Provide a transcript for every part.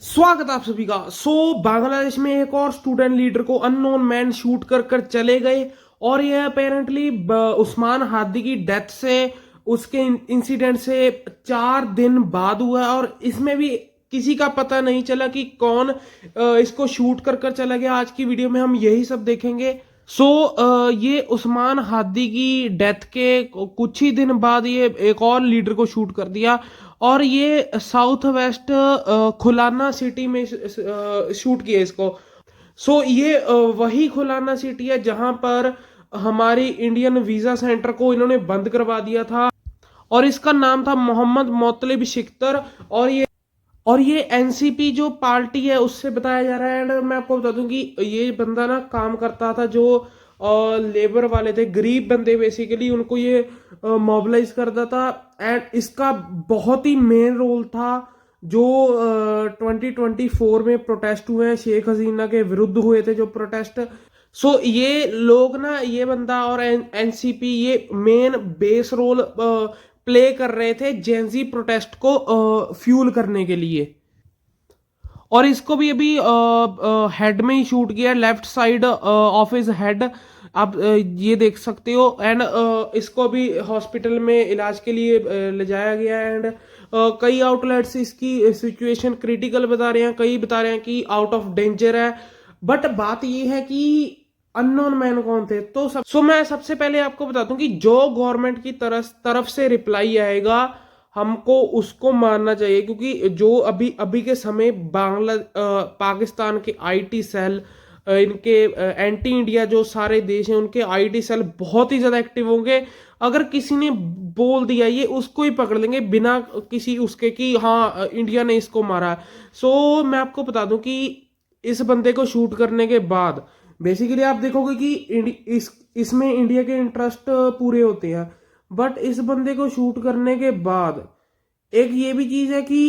स्वागत आप सभी का। बांग्लादेश में एक और स्टूडेंट लीडर को अननोन मैन शूट कर कर चले गए और यह अपेरेंटली उस्मान हादी की डेथ से उसके इंसिडेंट से 4 दिन बाद हुआ है और इसमें भी किसी का पता नहीं चला कि कौन इसको शूट कर कर चला गया। आज की वीडियो में हम यही सब देखेंगे। ये उस्मान हादी की डेथ के कुछ ही दिन बाद ये एक और लीडर को शूट कर दिया और ये साउथ वेस्ट खुलाना सिटी में शूट किया इसको। ये वही खुलाना सिटी है जहां पर हमारी इंडियन वीजा सेंटर को इन्होंने बंद करवा दिया था और इसका नाम था मोहम्मद मोतलिब शिख्तर। और ये एनसीपी जो पार्टी है उससे बताया जा रहा है। एंड मैं आपको बता दूं कि ये बंदा ना काम करता था जो लेबर वाले थे, गरीब बंदे बेसिकली, उनको ये मोबिलाइज करता था। एंड इसका बहुत ही मेन रोल था जो 2024 में प्रोटेस्ट हुए हैं, शेख हसीना के विरुद्ध हुए थे जो प्रोटेस्ट। ये लोग ना, ये बंदा और एनसीपी ये मेन बेस रोल प्ले कर रहे थे जेंजी प्रोटेस्ट को फ्यूल करने के लिए। और इसको भी अभी हेड में ही शूट किया, left side of his head, आप ये देख सकते हो। एंड इसको अभी हॉस्पिटल में इलाज के लिए ले जाया गया है। एंड कई आउटलेट्स इसकी सिचुएशन क्रिटिकल बता रहे हैं, कई बता रहे हैं कि आउट ऑफ डेंजर है। बट बात ये है कि अननोन मैन कौन थे। मैं सबसे पहले आपको बता दूं कि जो गवर्नमेंट की तरफ से रिप्लाई आएगा हमको उसको मानना चाहिए, क्योंकि जो अभी अभी के समय पाकिस्तान के आईटी सेल, इनके एंटी इंडिया जो सारे देश हैं उनके आईटी सेल बहुत ही ज्यादा एक्टिव होंगे। अगर किसी ने बोल दिया ये उसको ही पकड़ लेंगे बिना किसी उसके कि हाँ इंडिया ने इसको मारा। मैं आपको बता दूं कि इस बंदे को शूट करने के बाद बेसिकली आप देखोगे कि इसमें इंडिया के इंटरेस्ट पूरे होते हैं। बट इस बंदे को शूट करने के बाद एक ये भी चीज है कि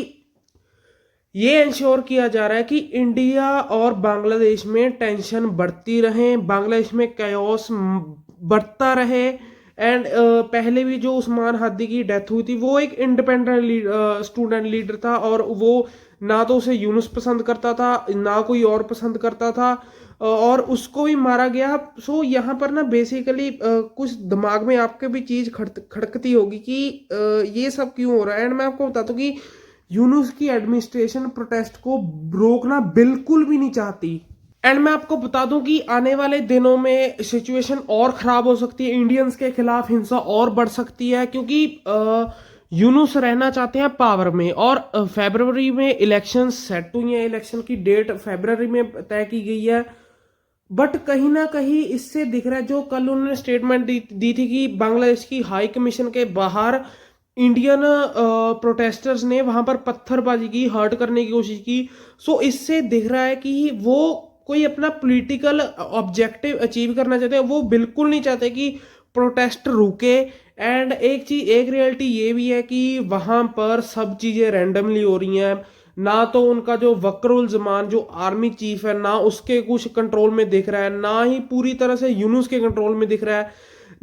ये इंश्योर किया जा रहा है कि इंडिया और बांग्लादेश में टेंशन बढ़ती रहे, बांग्लादेश में कैओस बढ़ता रहे। एंड पहले भी जो उस्मान हादी की डेथ हुई थी वो एक इंडिपेंडेंट स्टूडेंट लीडर था और वो ना तो उसे यूनुस पसंद करता था ना कोई और पसंद करता था और उसको भी मारा गया। यहाँ पर ना बेसिकली कुछ दिमाग में आपके भी चीज खड़कती होगी कि ये सब क्यों हो रहा है। एंड मैं आपको बताता हूँ कि यूनुस की एडमिनिस्ट्रेशन प्रोटेस्ट को रोकना बिल्कुल भी नहीं चाहती। एंड मैं आपको बता दूं कि आने वाले दिनों में सिचुएशन और खराब हो सकती है, इंडियंस के खिलाफ हिंसा और बढ़ सकती है, क्योंकि यूनुस रहना चाहते हैं पावर में। और फरवरी में इलेक्शन सेट हुई है, इलेक्शन की डेट फरवरी में तय की गई है। बट कहीं ना कहीं इससे दिख रहा है, जो कल उन्होंने स्टेटमेंट दी थी कि बांग्लादेश की हाई कमीशन के बाहर इंडियन प्रोटेस्टर्स ने वहां पर पत्थरबाजी की, हर्ट करने की कोशिश की। इससे दिख रहा है कि वो कोई अपना पॉलिटिकल ऑब्जेक्टिव अचीव करना चाहते हैं, वो बिल्कुल नहीं चाहते कि प्रोटेस्ट रुके। एंड एक रियलिटी ये भी है कि वहां पर सब चीजें रैंडमली हो रही हैं, ना तो उनका जो वकरुल जमान जो आर्मी चीफ है ना उसके कुछ कंट्रोल में दिख रहा है, ना ही पूरी तरह से यूनुस के कंट्रोल में दिख रहा है,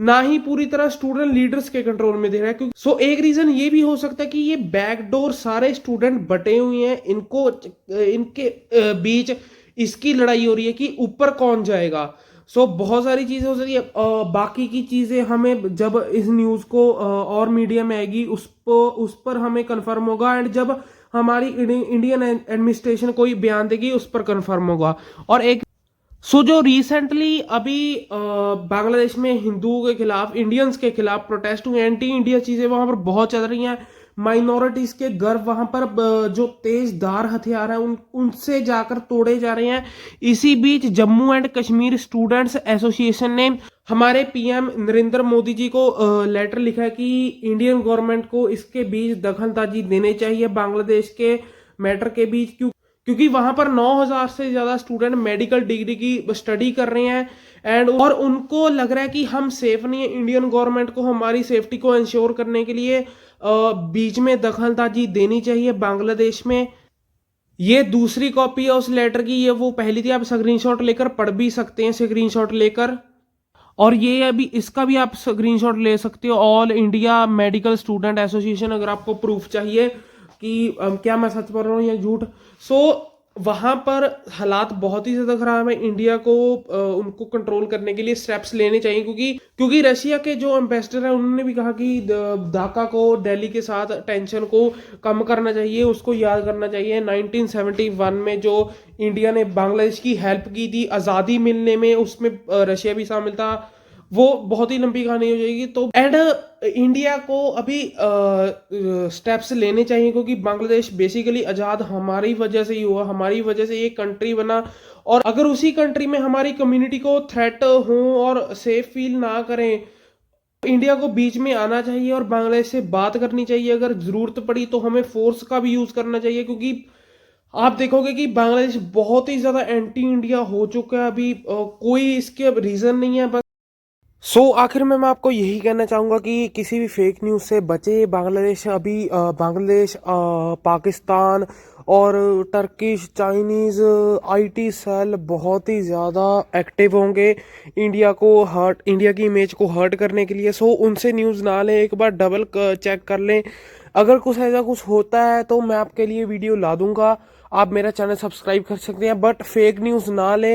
ना ही पूरी तरह स्टूडेंट लीडर्स के कंट्रोल में दिख रहा है। क्योंकि एक रीजन ये भी हो सकता है कि ये बैकडोर सारे स्टूडेंट बटे हुए हैं, इनके बीच इसकी लड़ाई हो रही है कि ऊपर कौन जाएगा। बहुत सारी चीजें हो सकती है। बाकी की चीजें हमें जब इस न्यूज को और मीडिया में आएगी उस पर हमें कंफर्म होगा। एंड जब हमारी इंडियन एडमिनिस्ट्रेशन कोई बयान देगी उस पर कंफर्म होगा। और एक जो रिसेंटली अभी बांग्लादेश में हिंदुओं के खिलाफ, इंडियंस के खिलाफ प्रोटेस्ट हुए, एंटी इंडिया चीजें वहां पर बहुत चल रही हैं, माइनॉरिटीज के घर वहां पर जो तेजधार हथियार है उनसे जाकर तोड़े जा रहे हैं। इसी बीच Jammu and Kashmir students association ने हमारे पीएम नरेंद्र मोदी जी को लेटर लिखा है कि इंडियन गवर्नमेंट को इसके बीच दखलंदाजी देनी चाहिए बांग्लादेश के मैटर के बीच, क्योंकि वहां पर 9,000 से ज्यादा स्टूडेंट मेडिकल डिग्री की स्टडी कर रहे हैं। और उनको लग रहा है कि हम सेफ नहीं है, इंडियन गवर्नमेंट को हमारी सेफ्टी को इंश्योर करने के लिए बीच में दखलंदाजी देनी चाहिए बांग्लादेश में। ये दूसरी कॉपी है उस लेटर की, ये वो पहली थी, आप स्क्रीनशॉट लेकर पढ़ भी सकते हैं, स्क्रीनशॉट लेकर। और ये अभी इसका भी आप स्क्रीनशॉट ले सकते हो, all India medical student association, अगर आपको प्रूफ चाहिए कि क्या मैं सच बोल रहा हूँ या झूठ। सो वहाँ पर हालात बहुत ही ज़्यादा ख़राब है। इंडिया को उनको कंट्रोल करने के लिए स्टेप्स लेने चाहिए, क्योंकि क्योंकि रशिया के जो एम्बेसडर हैं उन्होंने भी कहा कि ढाका को, दिल्ली के साथ टेंशन को कम करना चाहिए। उसको याद करना चाहिए 1971 में जो इंडिया ने बांग्लादेश की हेल्प की थी आज़ादी मिलने में, उसमें रशिया भी शामिल था। वो बहुत ही लंबी कहानी हो जाएगी। तो एंड इंडिया को अभी स्टेप्स लेने चाहिए, क्योंकि बांग्लादेश बेसिकली आज़ाद हमारी वजह से ही हुआ, हमारी वजह से ये कंट्री बना। और अगर उसी कंट्री में हमारी कम्युनिटी को थ्रेट हो और सेफ फील ना करें, इंडिया को बीच में आना चाहिए और बांग्लादेश से बात करनी चाहिए। अगर ज़रूरत पड़ी तो हमें फोर्स का भी यूज़ करना चाहिए, क्योंकि आप देखोगे कि बांग्लादेश बहुत ही ज़्यादा एंटी इंडिया हो चुका है अभी। कोई इसके रीज़न नहीं है। आखिर में मैं आपको यही कहना चाहूँगा कि किसी भी फेक न्यूज़ से बचे। बांग्लादेश अभी बांग्लादेश पाकिस्तान और टर्किश चाइनीज़ आईटी सेल बहुत ही ज़्यादा एक्टिव होंगे इंडिया की इमेज को हर्ट करने के लिए। उनसे न्यूज़ ना लें, एक बार डबल चेक कर लें। अगर कुछ ऐसा कुछ होता है तो मैं आपके लिए वीडियो ला दूंगा, आप मेरा चैनल सब्सक्राइब कर सकते हैं, बट फेक न्यूज़ ना लें।